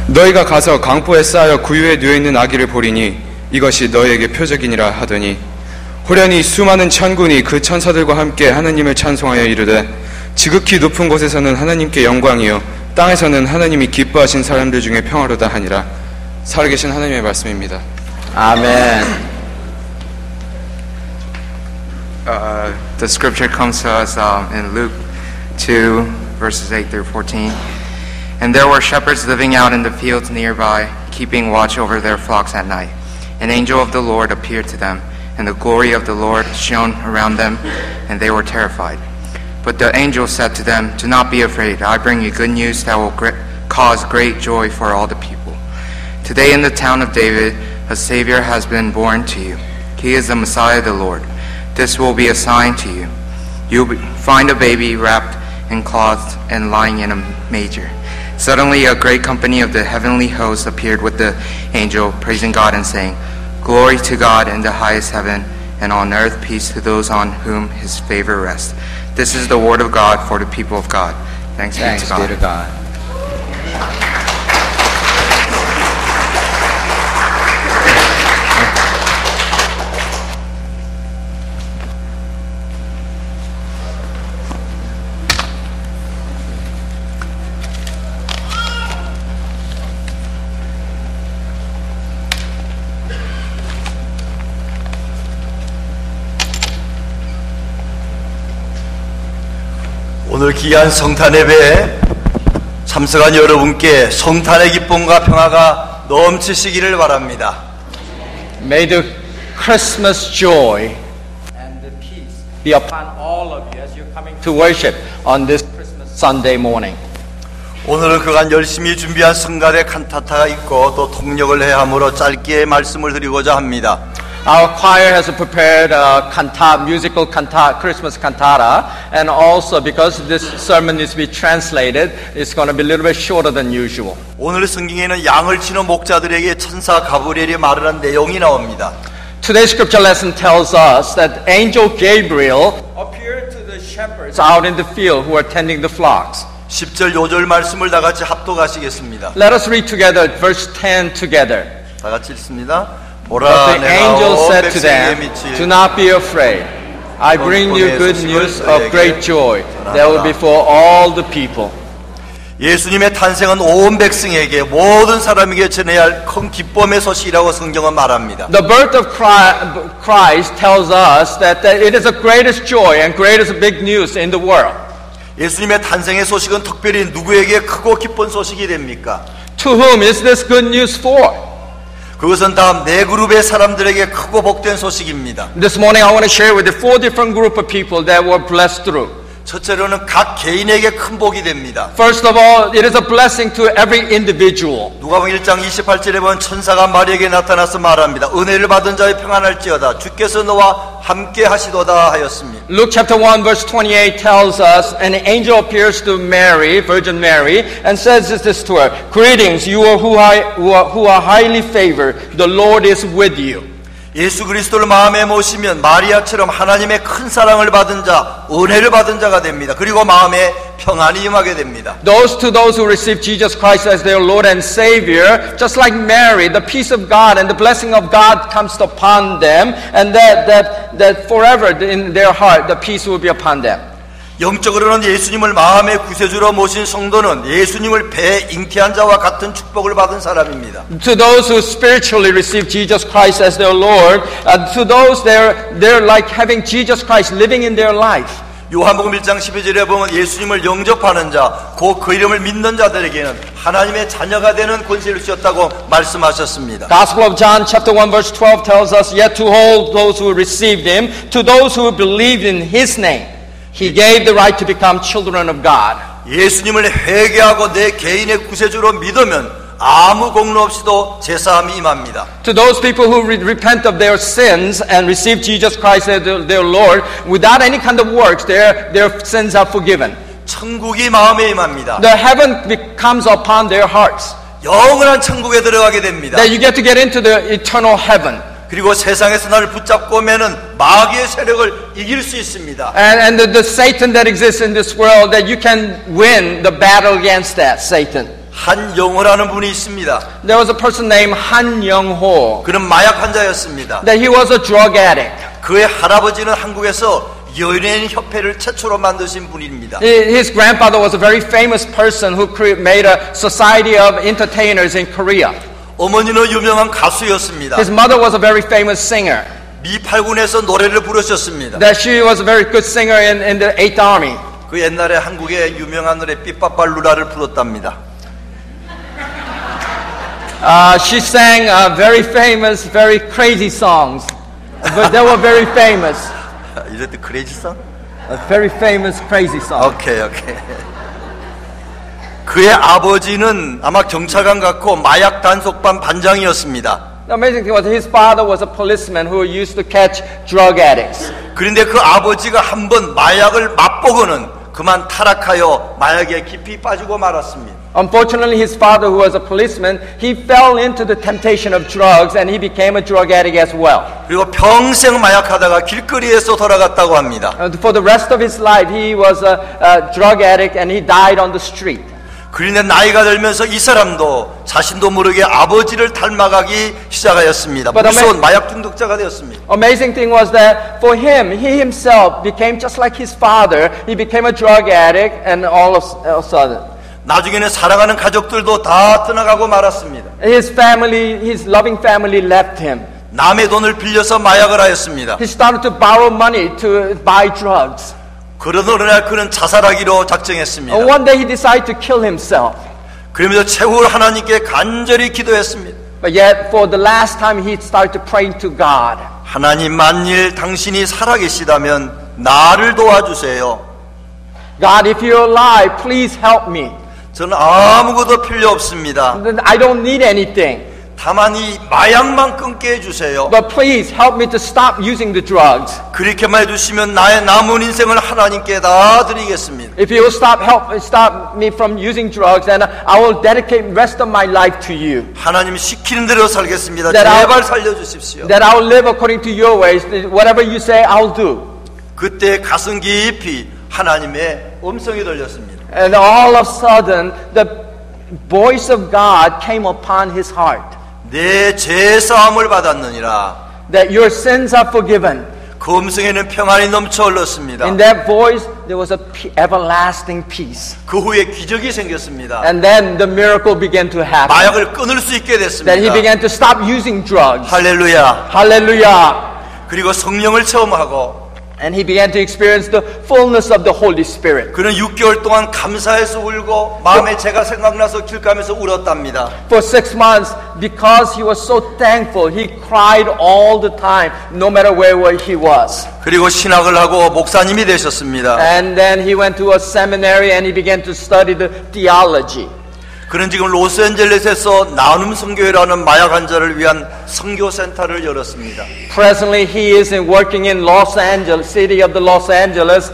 너희가 가서 강포에 쌓여 구유에 누워있는 아기를 보리니 이것이 너희에게 표적이니라 하더니 호련히 수많은 천군이 그 천사들과 함께 하나님을 찬송하여 이르되 지극히 높은 곳에서는 하나님께 영광이요 땅에서는 하나님이 기뻐하신 사람들 중에 평화로다 하니라. 살아계신 하나님의 말씀입니다. 아멘. The scripture comes to us in Luke 2, verses 8 through 14. And there were shepherds living out in the fields nearby, keeping watch over their flocks at night. An angel of the Lord appeared to them, and the glory of the Lord shone around them, and they were terrified. But the angel said to them, "Do not be afraid. I bring you good news that will cause great joy for all the people. Today in the town of David, a Savior has been born to you. He is the Messiah, the Lord. This will be a sign to you. You will find a baby wrapped in cloths and lying in a manger." Suddenly a great company of the heavenly hosts appeared with the angel, praising God and saying, "Glory to God in the highest heaven, and on earth peace to those on whom his favor rests." This is the word of God for the people of God. Thanks be to God. 오늘 귀한 성탄 예배에 참석한 여러분께 성탄의 기쁨과 평화가 넘치시기를 바랍니다. May the Christmas joy and the peace be upon all of you as you're coming to worship on this Christmas Sunday morning. 오늘은 그간 열심히 준비한 성가대 칸타타가 있고 또 통역을 해야 하므로 짧게 말씀을 드리고자 합니다. Our choir has prepared a musical Christmas cantata, and also because this sermon is to be translated, it's going to be a little bit shorter than usual. 오늘 성경에는 양을 치는 목자들에게 천사 가브리엘이 말을 한 내용이 나옵니다. Today's scripture lesson tells us that angel Gabriel appeared to the shepherds out in the field who are tending the flocks. 10절 요절 말씀을 다 같이 합독하시겠습니다. Let us read together verse 10 together. 다 같이 읽습니다. But the angel said to them, "Do not be afraid. I bring you good news of great joy that will be for all the people." 예수님의 탄생은 온 백성에게 모든 사람에게 전해야 할 큰 기쁨의 소식이라고 성경은 말합니다. The birth of Christ tells us that it is the greatest joy and greatest big news in the world. 예수님의 탄생의 소식은 특별히 누구에게 크고 기쁜 소식이 됩니까? To whom is this good news for? 그것은 다음 네 그룹의 사람들에게 크고 복된 소식입니다. This morning I want to share with you 4 different group of people that were blessed through. 첫째로는 각 개인에게 큰 복이 됩니다. First of all, it is a blessing to every individual. 누가복음 1장 28절에 보면 천사가 마리아에게 나타나서 말합니다. 은혜를 받은 자의 평안할지어다. 주께서 너와 함께 하시도다 하였습니다. Luke chapter 1 verse 28 tells us an angel appears to Mary, Virgin Mary, and says this to her: "Greetings, you who are highly favored. The Lord is with you." 예수 그리스도를 마음에 모시면 마리아처럼 하나님의 큰 사랑을 받은 자, 은혜를 받은 자가 됩니다. 그리고 마음에 평안이 임하게 됩니다. To those who receive Jesus Christ as their Lord and Savior, just like Mary, the peace of God and the blessing of God comes upon them, and that forever in their heart the peace will be upon them. 영적으로는 예수님을 마음의 구세주로 모신 성도는 예수님을 배에 잉태한 자와 같은 축복을 받은 사람입니다. To those who spiritually receive Jesus Christ as their Lord, to those they're like having Jesus Christ living in their life. 요한복음 1장 12절에 보면 예수님을 영접하는 자, 곧 그 이름을 믿는 자들에게는 하나님의 자녀가 되는 권세를 주셨다고 말씀하셨습니다. Gospel of John chapter 1 verse 12 tells us, "Yet to all those who received him, to those who believed in his name, he gave the right to become children of God." 예수님을 회개하고 내 개인의 구세주로 믿으면 아무 공로 없이도 제사함이 임합니다. To those people who repent of their sins and receive Jesus Christ as their Lord, without any kind of works, their sins are forgiven. 천국이 마음에 임합니다. The heaven comes upon their hearts. 영원한 천국에 들어가게 됩니다. That you get to get into the eternal heaven. 그리고 세상에서 나를 붙잡고 매는 마귀의 세력을 이길 수 있습니다. And the Satan that exists in this world, that you can win the battle against that Satan. 한영호라는 분이 있습니다. There was a person named Han Young-ho. 그는 마약 환자였습니다. That he was a drug addict. 그의 할아버지는 한국에서 연예인 협회를 최초로 만드신 분입니다. His grandfather was a very famous person who made a society of entertainers in Korea. 어머니는 유명한 가수였습니다. His mother was a very famous singer. 미8군에서 노래를 부르셨습니다. That she was a very good singer in the 8th Army. 그 옛날에 한국의 유명한 노래 삐빠빨루라를 불렀답니다. She sang very famous, very crazy songs. But they were very famous. 이랬더니 크레이지성? Very famous crazy songs. 오케이. 그의 아버지는 아마 경찰관 같고 마약 단속반 반장이었습니다. The amazing thing was his father was a policeman who used to catch drug addicts. 그런데 그 아버지가 한번 마약을 맛보고는 그만 타락하여 마약에 깊이 빠지고 말았습니다. Unfortunately, his father, who was a policeman, he fell into the temptation of drugs and he became a drug addict as well. 그리고 평생 마약하다가 길거리에서 돌아갔다고 합니다. For the rest of his life, he was a drug addict and he died on the street. 그런데 나이가 들면서 이 사람도 자신도 모르게 아버지를 닮아가기 시작하였습니다. 무서운 마약 중독자가 되었습니다. Amazing thing was that for him, he himself became just like his father. He became a drug addict and all of a sudden. 나중에는 사랑하는 가족들도 다 떠나가고 말았습니다. His family, his loving family left him. 남의 돈을 빌려서 마약을 하였습니다. He started to borrow money to buy drugs. 그러던 어느 날 그는 자살하기로 작정했습니다. One day he decided to kill himself. 그러면서 최후 하나님께 간절히 기도했습니다. But yet for the last time he started to pray to God. 하나님 만일 당신이 살아계시다면 나를 도와주세요. God, if you're alive, please help me. 저는 아무것도 필요 없습니다. I don't need anything. 다만 이 마약만 끊게 해주세요. But please help me to stop using the drugs. 그렇게만 해주시면 나의 남은 인생을 하나님께 다 드리겠습니다. If you will stop me from using drugs, then I will dedicate the rest of my life to you. 하나님 시키는 대로 살겠습니다. That 제발 살려주십시오. That I will live according to your ways. Whatever you say, I'll do. 그때 가슴 깊이 하나님의 음성이 들렸습니다. And all of a sudden, the voice of God came upon his heart. 내 죄 사함을 받았느니라. That your sins are forgiven. 그 음성에는 평안이 넘쳐 흘렀습니다. In that voice, there was a everlasting peace. 그 후에 기적이 생겼습니다. And then the miracle began to happen. 마약을 끊을 수 있게 됐습니다. That he began to stop using drugs. 할렐루야. Hallelujah. 그리고 성령을 체험하고 And he began to experience the fullness of the Holy Spirit. 그는 6개월 동안 감사해서 울고 마음에 제가 생각나서 길 가면서 울었답니다. For 6 months, because he was so thankful, he cried all the time, no matter where he was. 그리고 신학을 하고 목사님이 되셨습니다. And then he went to a seminary and he began to study the theology. 그는 지금 로스앤젤레스에서 나눔 선교회라는 마약 환자를 위한 선교 센터를 열었습니다. Presently, he is working in Los Angeles, city of the Los Angeles,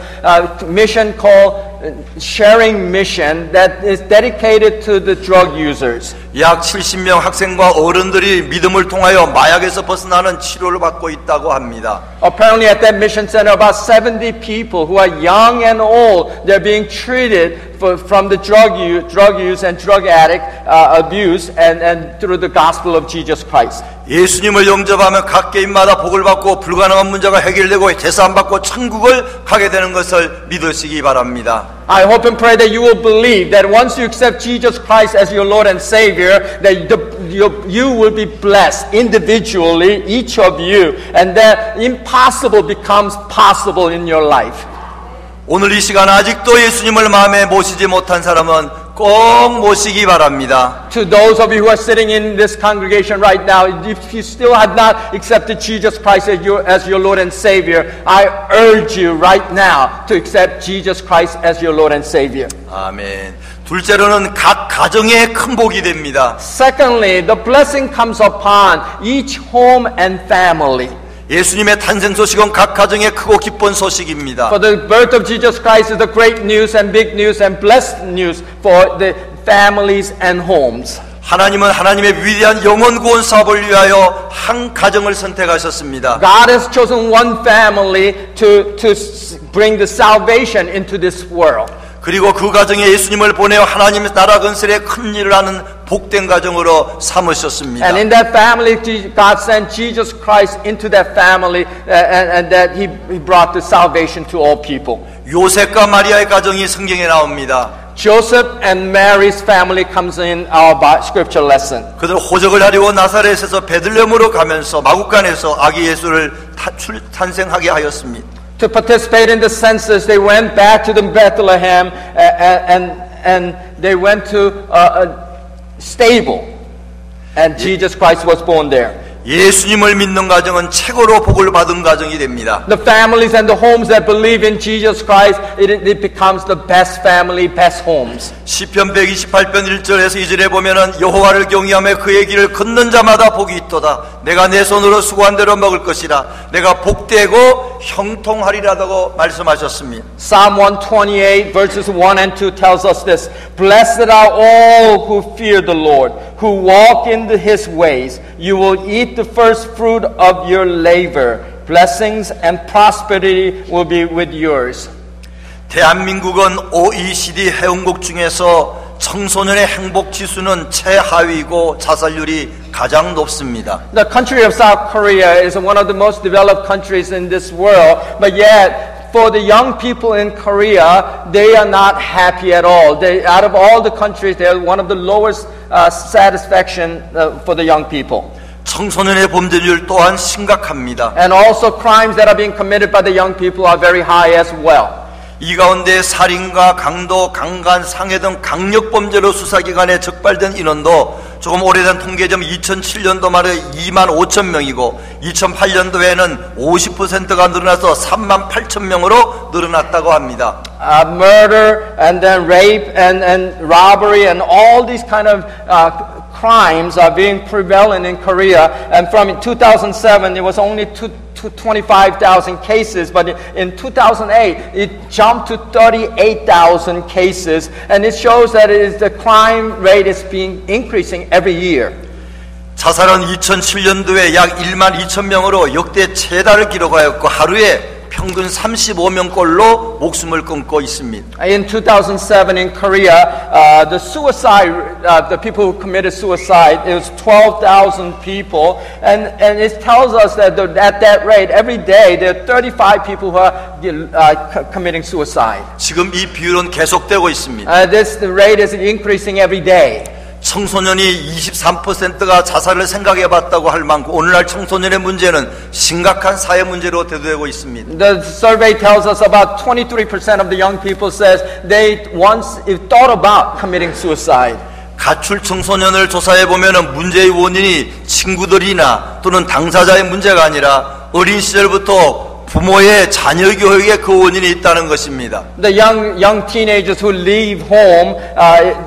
mission called Sharing Mission that is dedicated to the drug users. 약 70명 학생과 어른들이 믿음을 통하여 마약에서 벗어나는 치료를 받고 있다고 합니다. Apparently, at that mission center, about 70 people who are young and old, they're being treated from the drug use and drug addict abuse, and through the gospel of Jesus Christ. 예수님을 영접하면 각 개인마다 복을 받고 불가능한 문제가 해결되고 제사함 받고 천국을 가게 되는 것을 믿으시기 바랍니다. I hope and pray that you will believe that once you accept Jesus Christ as your Lord and Savior, that you will be blessed individually, each of you, and that impossible becomes possible in your life. 오늘 이 시간 아직도 예수님을 마음에 모시지 못한 사람은 꼭 모시기 바랍니다. To those of you who are sitting in this congregation right now, if you still have not accepted Jesus Christ as your Lord and Savior, I urge you right now to accept Jesus Christ as your Lord and Savior. 아멘. 둘째로는 각 가정에 큰 복이 됩니다. Secondly, the blessing comes upon each home and family. 예수님의 탄생 소식은 각 가정의 크고 기쁜 소식입니다. For the birth of Jesus Christ is the great news and big news and blessed news for the families and homes. 하나님은 하나님의 위대한 영혼 구원 사업을 위하여 한 가정을 선택하셨습니다. God has chosen one family to bring the salvation into this world. 그리고 그 가정에 예수님을 보내어 하나님의 나라 건설에 큰 일을 하는 복된 가정으로 삼으셨습니다. And in that family, God sent Jesus Christ into that family, and that He brought the salvation to all people. 요셉과 마리아의 가정이 성경에 나옵니다. Joseph and Mary's family comes in our scripture lesson. 그들 호적을 하려고 나사렛에서 베들레헴으로 가면서 마구간에서 아기 예수를 탄생하게 하였습니다. To participate in the census, they went back to the Bethlehem, and they went to a stable, and Jesus Christ was born there. 예수님을 믿는 가정은 최고로 복을 받은 가정이 됩니다. The families and the homes that believe in Jesus Christ, it becomes the best family, best homes. 시편 128편 1절에서 2절에 보면은 여호와를 경외하며 그의 길을 걷는 자마다 복이 있도다. 내가 내 손으로 수고한 대로 먹을 것이라. 내가 복되고 형통하리라고 말씀하셨습니다. Psalm 128 verses 1 and 2 tells us this. Blessed are all who fear the Lord, who walk in His ways. You will eat the first fruit of your labor. Blessings and prosperity will be with yours. 대한민국은 OECD 회원국 중에서 청소년의 행복 지수는 최하위이고 자살률이 가장 높습니다. The country of South Korea is one of the most developed countries in this world, but yet for the young people in Korea, they are not happy at all. Out of all the countries, they are one of the lowest satisfaction for the young people. 청소년의 범죄율 또한 심각합니다. And also crimes that are being committed by the young people are very high as well. 이 가운데 살인과 강도, 강간, 상해 등 강력범죄로 수사기관에 적발된 인원도 조금 오래된 통계점 2007년도 말에 2만 5천 명이고 2008년도에는 50%가 늘어나서 3만 8천 명으로 늘어났다고 합니다. Murder and then rape and robbery and all these kind of crimes are being prevalent in Korea, and from 2007 it was only 25,000 cases, but in 2008 it jumped to 38,000 cases, and it shows that the crime rate is being increasing every year. 자살은 2007년도에 약 1만 2천 명으로 역대 최다를 기록하였고 하루에 평균 35명꼴로 목숨을 끊고 있습니다. In 2007 in Korea, the suicide, the people who committed suicide, it was 12,000 people, and it tells us that at that rate, every day there are 35 people who are committing suicide. 지금 이 비율은 계속되고 있습니다. The rate is increasing every day. 청소년이 23%가 자살을 생각해봤다고 할 만큼 오늘날 청소년의 문제는 심각한 사회 문제로 대두되고 있습니다. The survey tells us about 23% of the young people says they once thought about committing suicide. 가출 청소년을 조사해 보면은 문제의 원인이 친구들이나 또는 당사자의 문제가 아니라 어린 시절부터 부모의 자녀 교육에 그 원인이 있다는 것입니다. The young teenagers who leave home,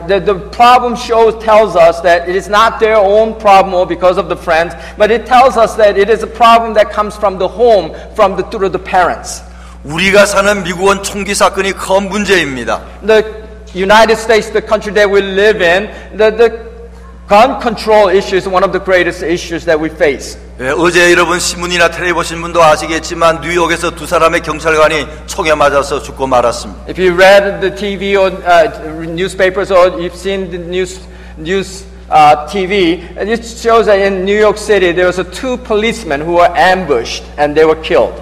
the problem tells us that it is not their own problem or because of the friends, but it tells us that it is a problem that comes from the home, through the parents. 우리가 사는 미국은 총기 사건이 큰 문제입니다. The United States, the country that we live in, the gun control issue is one of the greatest issues that we face. 예, 어제 여러분 신문이나 텔레비 보신 분도 아시겠지만 뉴욕에서 두 사람의 경찰관이 총에 맞아서 죽고 말았습니다. If you read the TV or newspapers or you've seen the news TV, it shows that in New York City there was two policemen who were ambushed and they were killed.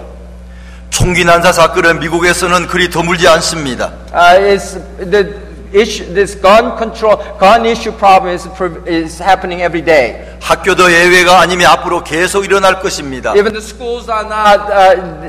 총기 난사 사건은 미국에서는 그리 드물지 않습니다. This gun issue problem is happening every day. 학교도 예외가 아니면 앞으로 계속 일어날 것입니다. Even the schools are not.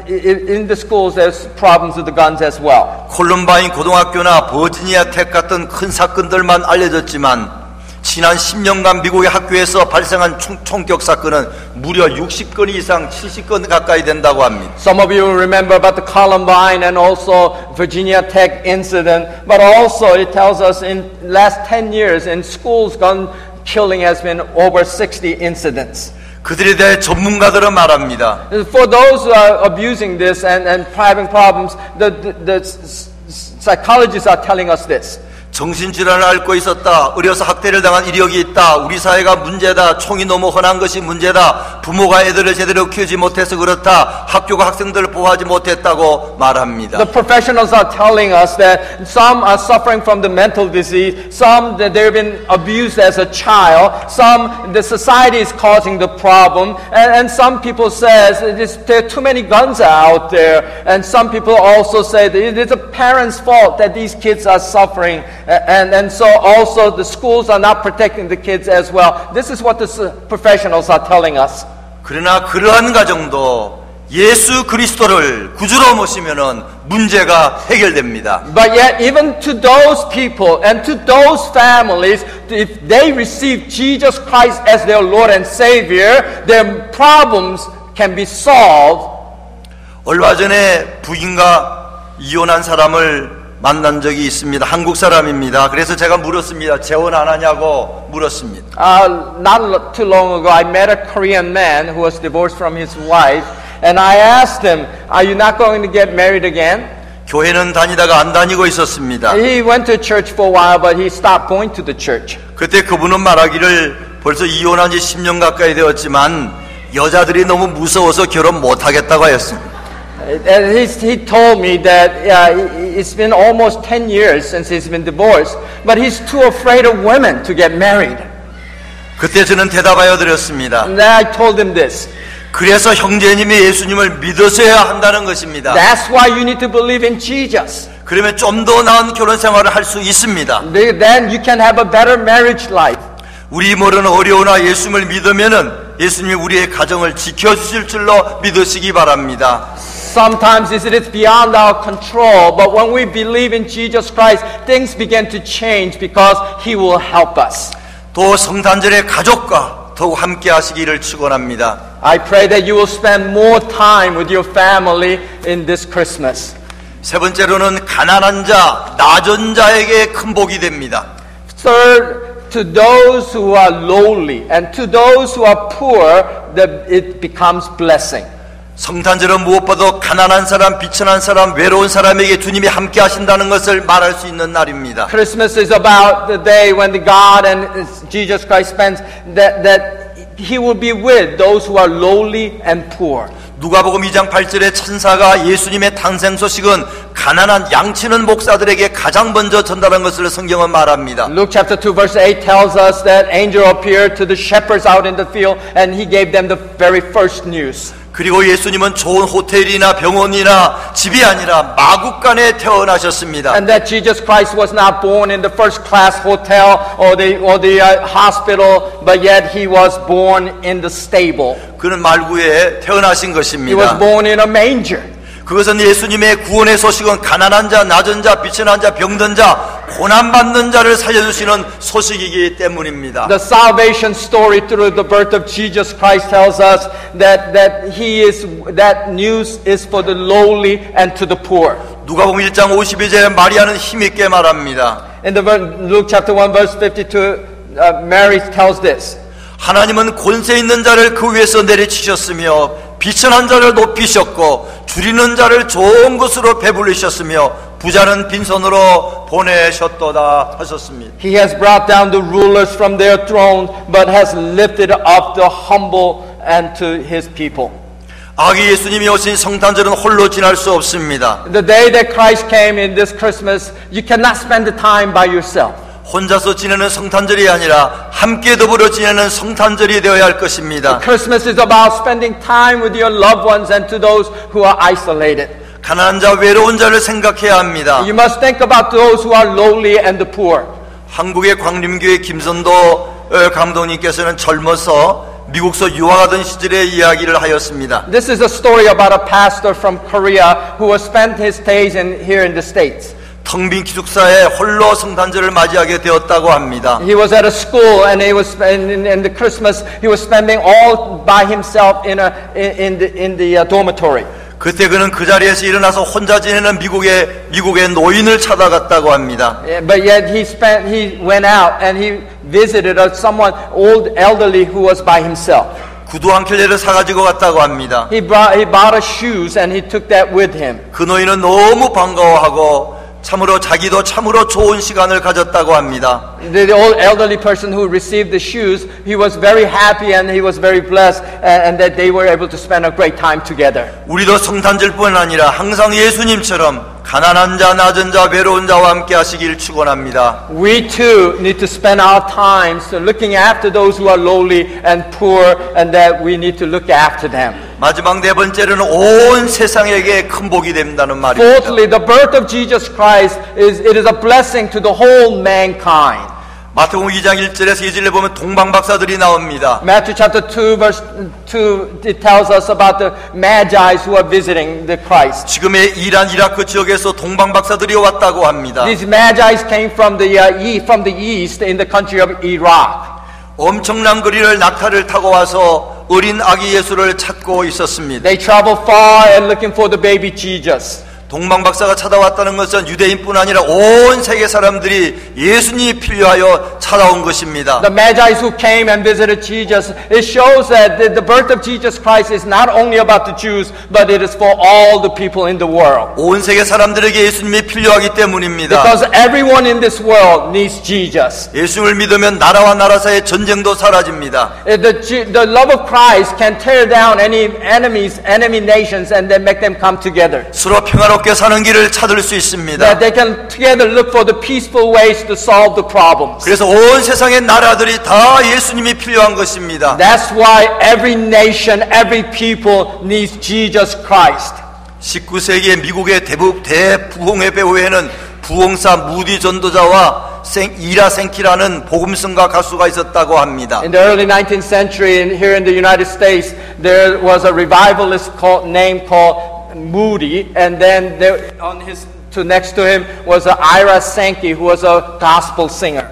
In the schools, there's problems with the guns as well. 콜럼바인 고등학교나 버지니아 텍 같은 큰 사건들만 알려졌지만 지난 10년간 미국의 학교에서 발생한 총격 사건은 무려 60건 이상 70건 가까이 된다고 합니다. Some of you remember about the Columbine and also Virginia Tech incident, but also it tells us in last 10 years in schools gun killing has been over 60 incidents. 그들에 대해 전문가들은 말합니다. For those who are abusing this and having problems, the psychologists are telling us this. 정신질환을 앓고 있었다. 어려서 학대를 당한 이력이 있다. 우리 사회가 문제다. 총이 너무 흔한 것이 문제다. 부모가 애들을 제대로 키우지 못해서 그렇다. 학교가 학생들을 보호하지 못했다고 말합니다. The professionals are telling us that some are suffering from the mental disease, some that they've been abused as a child, some the society is causing the problem, and some people says there are too many guns out there, and some people also say that it is a parent's fault that these kids are suffering. And so also the schools are not protecting the kids as well. This is what the professionals are telling us. 그러나 그러한 가정도 예수 그리스도를 구주로 모시면은 문제가 해결됩니다. But yet even to those people and to those families, if they receive Jesus Christ as their Lord and Savior, their problems can be solved. 얼마 전에 부인과 이혼한 사람을 만난 적이 있습니다. 한국 사람입니다. 그래서 제가 물었습니다. 재혼 안 하냐고 물었습니다. Not too long ago, I met a Korean man who was divorced from his wife, and I asked him, "Are you not going to get married again?" 교회는 다니다가 안 다니고 있었습니다. He went to church for a while, but he stopped going to the church. 그때 그분은 말하기를 벌써 이혼한 지 10년 가까이 되었지만 여자들이 너무 무서워서 결혼 못 하겠다고 했습니다. And he told me that it's been almost 10 years since he's been divorced, but he's too afraid of women to get married. 그때 저는 대답하여 드렸습니다. And then I told him this. 그래서 형제님이 예수님을 믿으셔야 한다는 것입니다. That's why you need to believe in Jesus. 그러면 좀 더 나은 결혼 생활을 할 수 있습니다. Then you can have a better marriage life. 우리 모르는 어려우나 예수님을 믿으면은 예수님이 우리의 가정을 지켜주실 줄로 믿으시기 바랍니다. Sometimes it is beyond our control, but when we believe in Jesus Christ, things begin to change because He will help us. 또 성탄절에 가족과 더욱 함께 하시기를 축원합니다. I pray that you will spend more time with your family in this Christmas. 세 번째로는 가난한 자, 낮은 자에게 큰 복이 됩니다. Third, to those who are lowly and to those who are poor, it becomes blessing. 성탄절은 무엇보다 가난한 사람, 비천한 사람, 외로운 사람에게 주님이 함께 하신다는 것을 말할 수 있는 날입니다. Christmas is about the day when the God and Jesus Christ spends that He will be with those who are lowly and poor. 누가복음 2장 8절에 천사가 예수님의 탄생 소식은 가난한 양치는 목사들에게 가장 먼저 전달한 것을 성경은 말합니다. Luke chapter 2 verse 8 tells us that angel appeared to the shepherds out in the field and he gave them the very first news. 그리고 예수님은 좋은 호텔이나 병원이나 집이 아니라 마국간에 태어나셨습니다. And that Jesus Christ was not born in the first class hotel or the hospital, but yet he was born in the stable. 그는 말구에 태어나신 He was 것입니다. born in a manger. 그것은 예수님의 구원의 소식은 가난한 자, 낮은 자, 비천한 자, 병든 자, 고난받는 자를 살려주시는 소식이기 때문입니다. The salvation story through the birth of Jesus Christ tells us that news is for the lowly and to the poor. 누가복음 1장 52절에 마리아는 힘있게 말합니다. In the Luke chapter 1 verse 52, Mary tells this. 하나님은 권세 있는 자를 그 위에서 내리치셨으며 비천한 자를 높이셨고 줄이는 자를 좋은 것으로 배불리셨으며 부자는 빈손으로 보내셨도다 하셨습니다. He has brought down the rulers from their thrones, but has lifted up the humble and to his people. 아기 예수님이 오신 성탄절은 홀로 지날 수 없습니다. The day that Christ came in this Christmas, you cannot spend the time by yourself. 혼자서 지내는 성탄절이 아니라 함께 더불어 지내는 성탄절이 되어야 할 것입니다. Christmas is about spending time with your loved ones and to those who are isolated. 가난한 자, 외로운 자를 생각해야 합니다. You must think about those who are lowly and the poor. 한국의 광림교회 김선도 감독님께서는 젊어서 미국서 유학하던 시절의 이야기를 하였습니다. This is a story about a pastor from Korea who has spent his days here in the States. 텅 빈 기숙사에 홀로 성탄절을 맞이하게 되었다고 합니다. He was at a school and he was in the Christmas he was spending all by himself in the dormitory. 그때 그는 그 자리에서 일어나서 혼자 지내는 미국의 노인을 찾아갔다고 합니다. But yet he went out and he visited someone elderly who was by himself. 구두 한 켤레를 사가지고 갔다고 합니다. He bought shoes and he took that with him. 그 노인은 너무 반가워하고 참으로 자기도 참으로 좋은 시간을 가졌다고 합니다. The old elderly person who received the shoes, he was very happy and he was very blessed, and that they were able to spend a great time together. 우리도 성탄절뿐 아니라 항상 예수님처럼 가난한 자, 낮은 자, 외로운 자와 함께 하시길 축원합니다. We too need to spend our time looking after those who are lowly and poor, and that we need to look after them. 마지막 네 번째로는 온 세상에게 큰 복이 된다는 말입니다. Fourthly, the birth of Jesus Christ is a blessing to the whole mankind. 마태복음 2장 1절에서 2절에 보면 동방박사들이 나옵니다. Matthew chapter 2 verse 2 it tells us about the magi who are visiting the Christ. 지금의 이란 이라크 지역에서 동방박사들이 왔다고 합니다. These magi came from the east in the country of Iraq. 엄청난 거리를 낙타를 타고 와서 어린 아기 예수를 찾고 있었습니다. They traveled far and looking for the baby Jesus. 동방박사가 찾아왔다는 것은 유대인뿐 아니라 온 세계 사람들이 예수님이 필요하여 찾아온 것입니다. The magi who came and visited Jesus, it shows that the birth of Jesus Christ is not only about the Jews, but it is for all the people in the world. 온 세계 사람들에게 예수님이 필요하기 때문입니다. Because everyone in this world needs Jesus. 예수를 믿으면 나라와 나라 사이의 전쟁도 사라집니다. The love of Christ can tear down any enemy nations, and then make them come together. 서로 평화롭게 사는 길을 찾을 수 있습니다. That they can together look for the peaceful ways to solve the problems. 그래서 온 세상의 나라들이 다 예수님이 필요한 것입니다. That's why every nation, every people needs Jesus Christ. 19세기의 미국의 대부흥의 배후에는 부흥사 무디 전도자와 이라 생키라는 복음성가 가수가 있었다고 합니다. In the early 19th century, here in the United States, there was a revivalist named Moody, and then next to him was Ira Sankey, who was a gospel singer.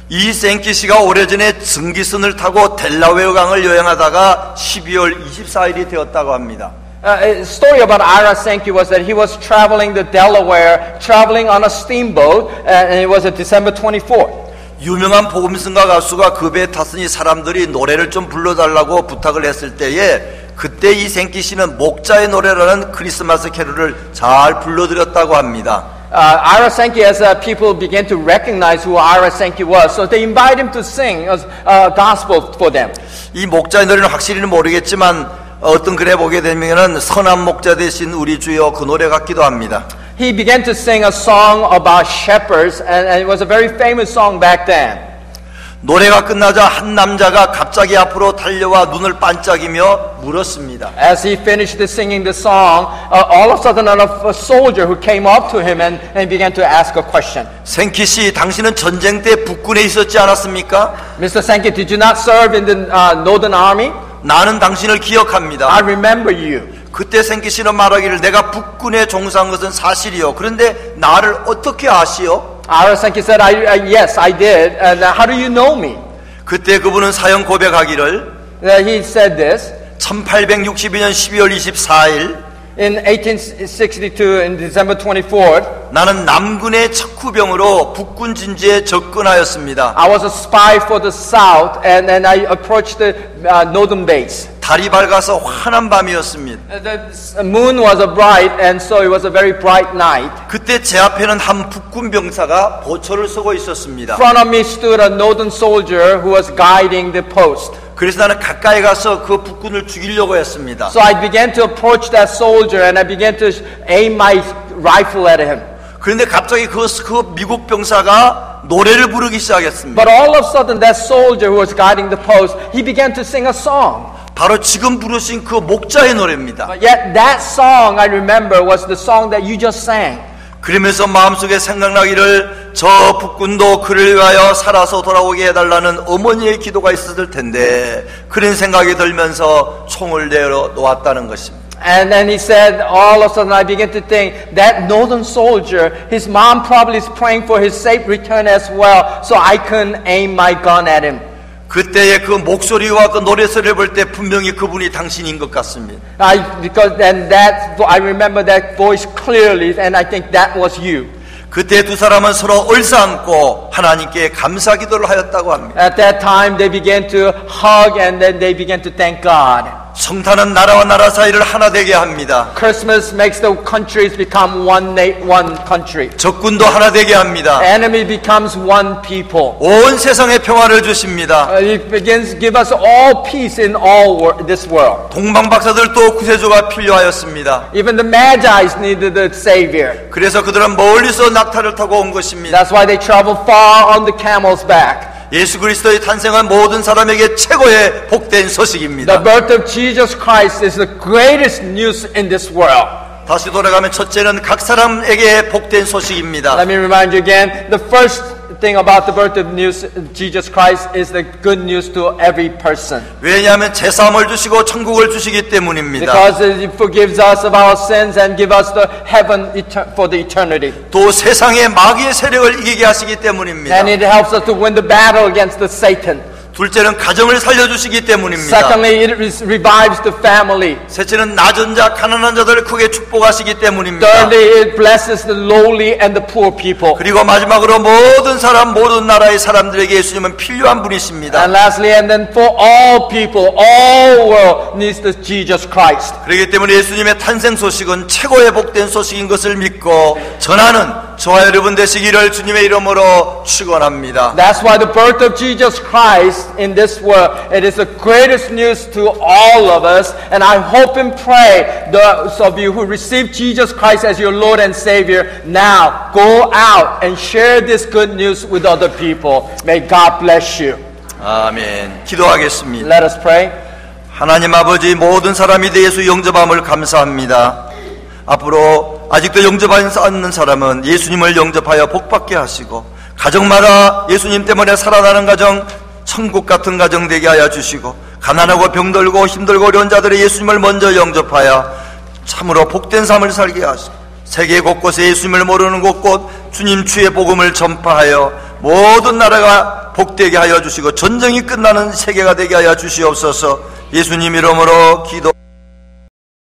이 생키 씨가 오래전에 증기선을 타고 델라웨어 강을 여행하다가 12월 24일이 되었다고 합니다. A story about Ira Sankey was that he was traveling the Delaware, traveling on a steamboat, and it was December 24th. 유명한 복음성가 가수가 그 배에 탔으니 사람들이 노래를 좀 불러달라고 부탁을 했을 때에 그때 이 생키 씨는 목자의 노래라는 크리스마스 캐롤을 잘 불러드렸다고 합니다. Ira Sankey, as people began to recognize who Ira Sankey was, so they invited him to sing a gospel for them. 이 목자의 노래는 확실히는 모르겠지만 어떤 글에 보게 되면은 선한 목자 되신 우리 주여 그 노래 같기도 합니다. He began to sing a song about shepherds, and it was a very famous song back then. 노래가 끝나자 한 남자가 갑자기 앞으로 달려와 눈을 반짝이며 물었습니다. As he finished singing the song, all of a sudden a soldier who came up to him and began to ask a question. 생키 씨, 당신은 전쟁 때 북군에 있었지 않았습니까? Mr. Sankey, did you not serve in the Northern Army? 나는 당신을 기억합니다. I remember you. 그때 생키 씨는 말하기를 내가 북군에 종사한 것은 사실이요. 그런데 나를 어떻게 아시오? Ira Sankey said, yes, I did. And how do you know me? 그때 그분은 사형 고백하기를 He said this. 1862년 12월 24일 In 1862, in December 24th, 나는 남군의 척후병으로 북군 진지에 접근하였습니다. I was a spy for the South, and I approached the northern base. 달이 밝아서 환한 밤이었습니다. The moon was bright, and so it was a very bright night. 그때 제 앞에는 한 북군 병사가 보초를 서고 있었습니다. In front of me stood a northern soldier who was guiding the post. 그래서 나는 가까이 가서 그 북군을 죽이려고 했습니다. So I began to approach that soldier, and I began to aim my rifle at him. 그런데 갑자기 그 미국 병사가 노래를 부르기 시작했습니다. But all of a sudden, that soldier who was guiding the post, he began to sing a song. 바로 지금 부르신 그 목자의 노래입니다. But yet that song I remember was the song that you just sang. 그러면서 마음속에 생각나기를 저 북군도 그를 위하여 살아서 돌아오게 해달라는 어머니의 기도가 있었을 텐데 그런 생각이 들면서 총을 내려 놓았다는 것입니다. And then he said, all of a sudden I began to think that northern soldier, his mom probably is praying for his safe return as well, so I couldn't aim my gun at him. 그때의 그 목소리와 그 노래소리를 볼 때 분명히 그분이 당신인 것 같습니다. Because then I remember that voice clearly, and I think that was you. 그때 두 사람은 서로 얼싸안고 하나님께 감사 기도를 하였다고 합니다. At that time, they began to hug, and then they began to thank God. 성탄은 나라와 나라 사이를 하나 되게 합니다. Christmas makes the countries become one country. 적군도 하나 되게 합니다. Enemy becomes one people. 온 세상에 평화를 주십니다. It begins to give us all peace in this world. 동방 박사들도 구세주가 필요하였습니다. Even the Magi's needed a savior. 그래서 그들은 멀리서 낙타를 타고 온 것입니다. That's why they travel far on the camel's back. 예수 그리스도의 탄생은 모든 사람에게 최고의 복된 소식입니다. The birth of Jesus Christ is the greatest news in this world. 다시 돌아가면 첫째는 각 사람에게 복된 소식입니다. Let me remind you again, the first thing about the birth of Jesus Christ is the good news to every person. 왜냐하면 제사함을 주시고 천국을 주시기 때문입니다. Because He forgives us of our sins and give us the heaven for the eternity. 또 세상의 마귀의 세력을 이기게 하시기 때문입니다. And it helps us to win the battle against the Satan. 둘째는 가정을 살려주시기 때문입니다. Secondly, it revives the family. 셋째는 낮은 자, 가난한 자들을 크게 축복하시기 때문입니다. Thirdly, it blesses the lowly and the poor people. 그리고 마지막으로 모든 사람, 모든 나라의 사람들에게 예수님은 필요한 분이십니다. And lastly, and then for all people, all world needs the Jesus Christ. 그렇기 때문에 예수님의 탄생 소식은 최고의 복된 소식인 것을 믿고 전하는 저와 여러분 되시기를 주님의 이름으로 축원합니다. That's why the birth of Jesus Christ in this world, it is the greatest news to all of us. And I hope and pray those of you who receive Jesus Christ as your Lord and Savior now go out and share this good news with other people. May God bless you. 아멘. 기도하겠습니다. Let us pray. 하나님 아버지, 모든 사람이 내 예수 영접함을 감사합니다. 앞으로 아직도 영접하지 않는 사람은 예수님을 영접하여 복받게 하시고, 가정마다 예수님 때문에 살아나는 가정, 천국 같은 가정 되게 하여 주시고, 가난하고 병들고 힘들고 어려운 자들의 예수님을 먼저 영접하여 참으로 복된 삶을 살게 하시고, 세계 곳곳에 예수님을 모르는 곳곳 주님 주의 복음을 전파하여 모든 나라가 복되게 하여 주시고 전쟁이 끝나는 세계가 되게 하여 주시옵소서. 예수님 이름으로 기도